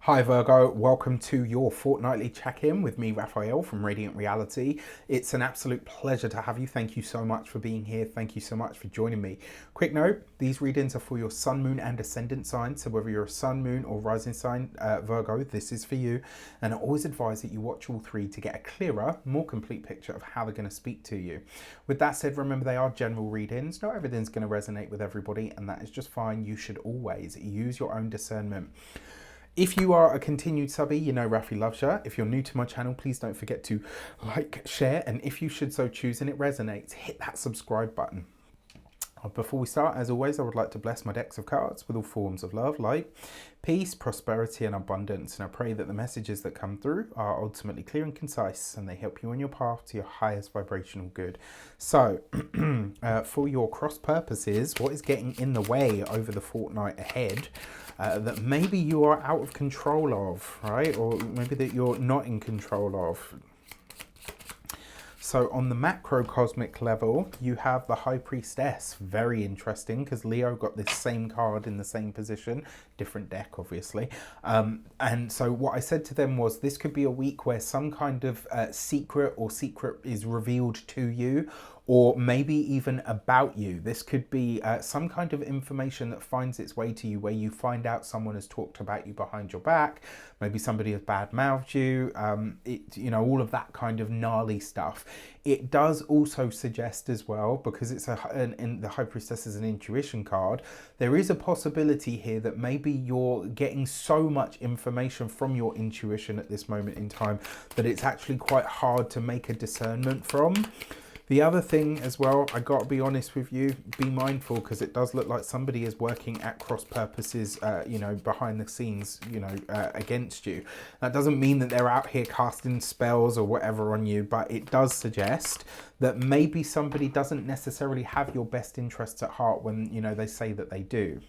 Hi Virgo, welcome to your fortnightly check-in with me, Raphael from Radiant Reality. It's an absolute pleasure to have you. Thank you so much for being here. Thank you so much for joining me. Quick note, these readings are for your sun, moon and ascendant sign. So whether you're a sun, moon or rising sign, Virgo, this is for you. And I always advise that you watch all three to get a clearer, more complete picture of how they're going to speak to you. With that said, remember they are general readings. Not everything's going to resonate with everybody, and that is just fine. You should always use your own discernment. If you are a continued subby, you know Rafi loves you. If you're new to my channel, please don't forget to like, share, and if you should so choose and it resonates, hit that subscribe button. Before we start, as always, I would like to bless my decks of cards with all forms of love, light, peace, prosperity and abundance. And I pray that the messages that come through are ultimately clear and concise and they help you on your path to your highest vibrational good. So, for your cross purposes, what is getting in the way over the fortnight ahead that maybe you are out of control of, right? Or maybe that you're not in control of. So on the macrocosmic level, you have the High Priestess. Very interesting because Leo got this same card in the same position, different deck obviously. And so what I said to them was this could be a week where some kind of secret is revealed to you, or maybe even about you. This could be some kind of information that finds its way to you where you find out someone has talked about you behind your back, maybe somebody has bad-mouthed you, you know, all of that kind of gnarly stuff. It does also suggest as well, because it's in the High Priestess is an intuition card, there is a possibility here that maybe you're getting so much information from your intuition at this moment in time that it's actually quite hard to make a discernment from. The other thing as well, I got to be honest with you, be mindful because it does look like somebody is working at cross purposes, you know, behind the scenes, you know, against you. That doesn't mean that they're out here casting spells or whatever on you, but it does suggest that maybe somebody doesn't necessarily have your best interests at heart when, you know, they say that they do.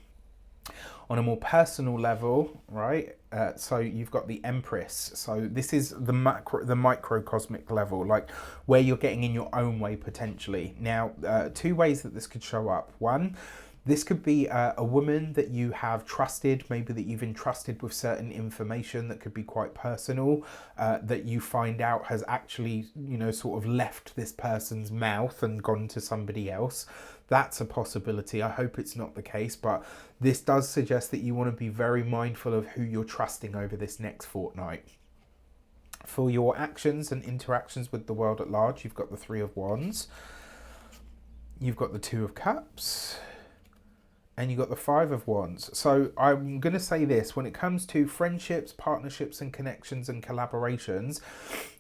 On a more personal level, right, so you've got the Empress. So this is the microcosmic level, like where you're getting in your own way potentially. Now, two ways that this could show up. One, this could be a woman that you have trusted, maybe that you've entrusted with certain information that could be quite personal, that you find out has actually, you know, sort of left this person's mouth and gone to somebody else. That's a possibility. I hope it's not the case, but this does suggest that you want to be very mindful of who you're trusting over this next fortnight. For your actions and interactions with the world at large, you've got the Three of Wands, you've got the Two of Cups, and you've got the Five of Wands. So I'm going to say this, when it comes to friendships, partnerships and connections and collaborations,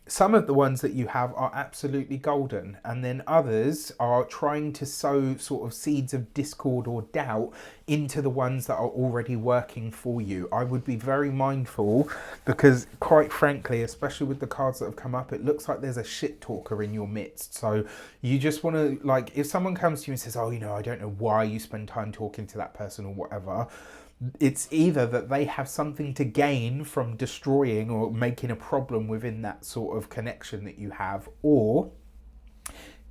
some of the ones that you have are absolutely golden, and then others are trying to sow sort of seeds of discord or doubt into the ones that are already working for you. I would be very mindful because, quite frankly, especially with the cards that have come up, it looks like there's a shit talker in your midst. So you just want to, like, if someone comes to you and says, oh, you know, I don't know why you spend time talking to that person or whatever, it's either that they have something to gain from destroying or making a problem within that sort of connection that you have, or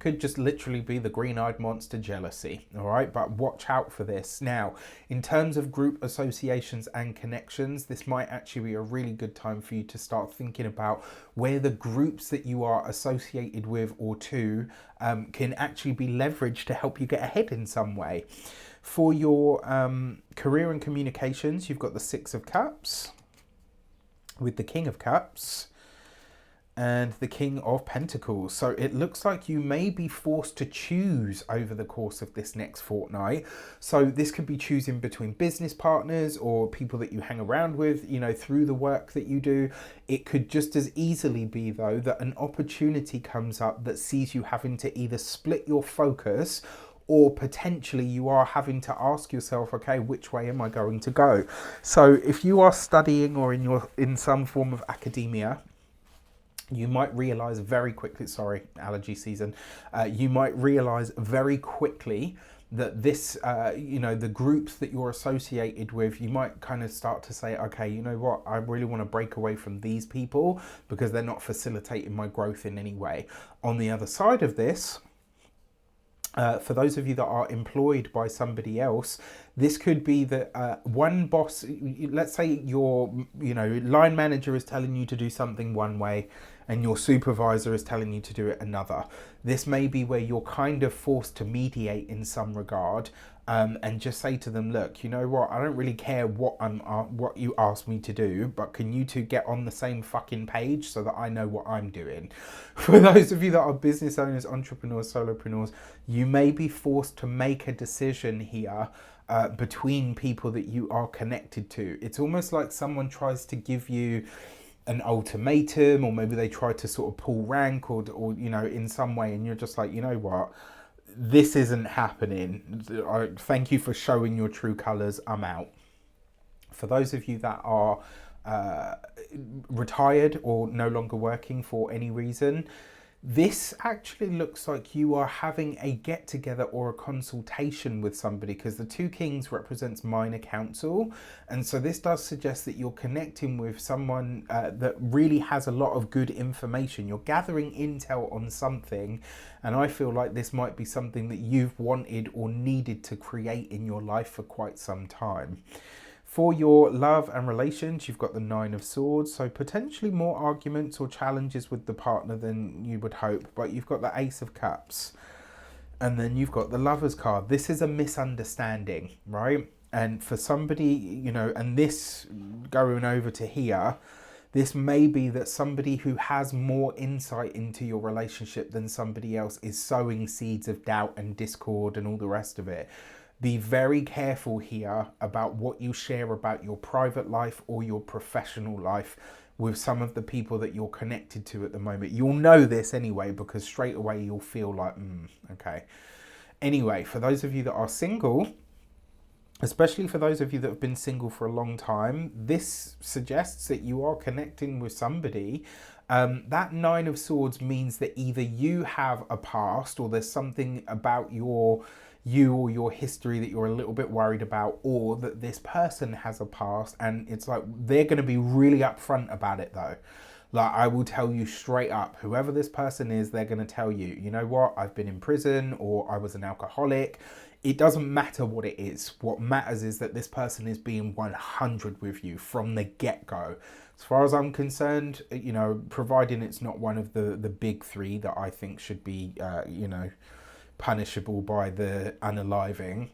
could just literally be the green-eyed monster jealousy. All right, but watch out for this. Now, in terms of group associations and connections, this might actually be a really good time for you to start thinking about where the groups that you are associated with or to can actually be leveraged to help you get ahead in some way. For your career and communications, you've got the Six of Cups with the King of Cups and the King of Pentacles. So it looks like you may be forced to choose over the course of this next fortnight. So this could be choosing between business partners or people that you hang around with, you know, through the work that you do. It could just as easily be, though, that an opportunity comes up that sees you having to either split your focus, or potentially you are having to ask yourself, okay, which way am I going to go? So if you are studying or in some form of academia, you might realize very quickly, sorry, allergy season, you might realize very quickly that this, you know, the groups that you're associated with, you might kind of start to say, okay, you know what, I really want to break away from these people because they're not facilitating my growth in any way. On the other side of this, for those of you that are employed by somebody else, This could be that one boss, let's say your, line manager is telling you to do something one way and your supervisor is telling you to do it another. This may be where you're kind of forced to mediate in some regard, and just say to them, look, you know what, I don't really care what you ask me to do, but can you two get on the same fucking page so that I know what I'm doing? For those of you that are business owners, entrepreneurs, solopreneurs, you may be forced to make a decision here between people that you are connected to. It's almost like someone tries to give you an ultimatum, or maybe they try to sort of pull rank or in some way, and you're just like, you know what, this isn't happening. Thank you for showing your true colors. I'm out. For those of you that are retired or no longer working for any reason, this actually looks like you are having a get together or a consultation with somebody, because the two kings represents minor council, and so this does suggest that you're connecting with someone that really has a lot of good information. You're gathering intel on something, and I feel like this might be something that you've wanted or needed to create in your life for quite some time. For your love and relations, you've got the Nine of Swords, so potentially more arguments or challenges with the partner than you would hope, but you've got the Ace of Cups, and then you've got the Lover's card. This is a misunderstanding, right? And for somebody, and this going over to here, this may be that somebody who has more insight into your relationship than somebody else is sowing seeds of doubt and discord and all the rest of it. Be very careful here about what you share about your private life or your professional life with some of the people that you're connected to at the moment. You'll know this anyway, because straight away you'll feel like, okay. Anyway, for those of you that are single, especially for those of you that have been single for a long time, this suggests that you are connecting with somebody. That Nine of Swords means that either you have a past, or there's something about you or your history that you're a little bit worried about, or that this person has a past, and it's like they're going to be really upfront about it though. Like, I will tell you straight up, whoever this person is, they're going to tell you, you know what, I've been in prison, or I was an alcoholic. It doesn't matter what it is. What matters is that this person is being 100 with you from the get-go. As far as I'm concerned, providing it's not one of the big three that I think should be, punishable by the unaliving,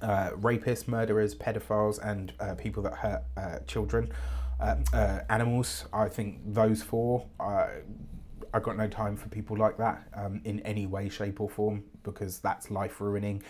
rapists, murderers, pedophiles, and people that hurt children, animals. I think those four, I got no time for people like that in any way, shape or form, because that's life ruining.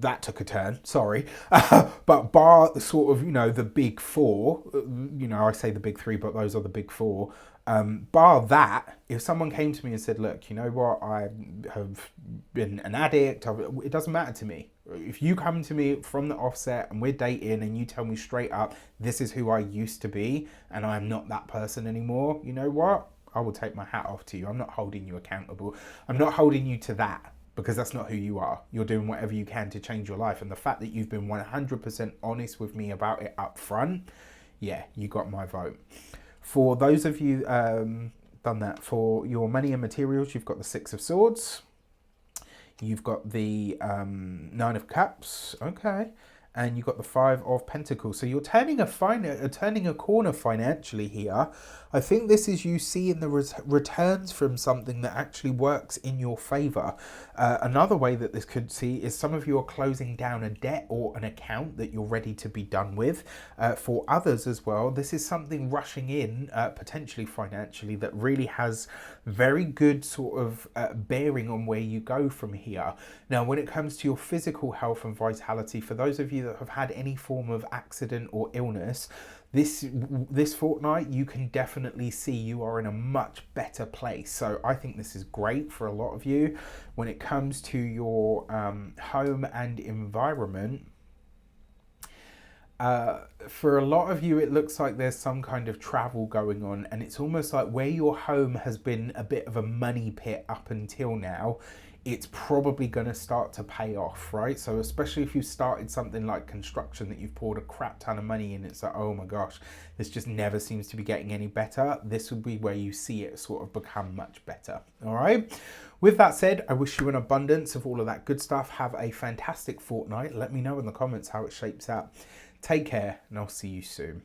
That took a turn, sorry. But bar the sort of, the big four, I say the big three, but those are the big four. Bar that, if someone came to me and said, look, you know what, I have been an addict, it doesn't matter to me. If you come to me from the offset and we're dating and you tell me straight up, this is who I used to be and I am not that person anymore, you know what, I will take my hat off to you. I'm not holding you accountable. I'm not holding you to that, because that's not who you are. You're doing whatever you can to change your life. And the fact that you've been 100% honest with me about it up front, yeah, you got my vote. For those of you done that, for your money and materials, you've got the Six of Swords. You've got the Nine of Cups, okay, and you've got the Five of Pentacles. So you're turning a corner financially here. I think this is you seeing the returns from something that actually works in your favour. Another way that this could see is some of you are closing down a debt or an account that you're ready to be done with. For others as well, this is something rushing in, potentially financially, that really has very good sort of bearing on where you go from here. Now, when it comes to your physical health and vitality, for those of you that have had any form of accident or illness, this fortnight, you can definitely see you are in a much better place. So I think this is great for a lot of you. When it comes to your home and environment, for a lot of you, it looks like there's some kind of travel going on, and it's almost like where your home has been a bit of a money pit up until now, it's probably going to start to pay off, right? So especially if you started something like construction that you've poured a crap ton of money in, it's like, oh my gosh, this just never seems to be getting any better. This would be where you see it sort of become much better. All right. With that said, I wish you an abundance of all of that good stuff. Have a fantastic fortnight. Let me know in the comments how it shapes out. Take care, and I'll see you soon.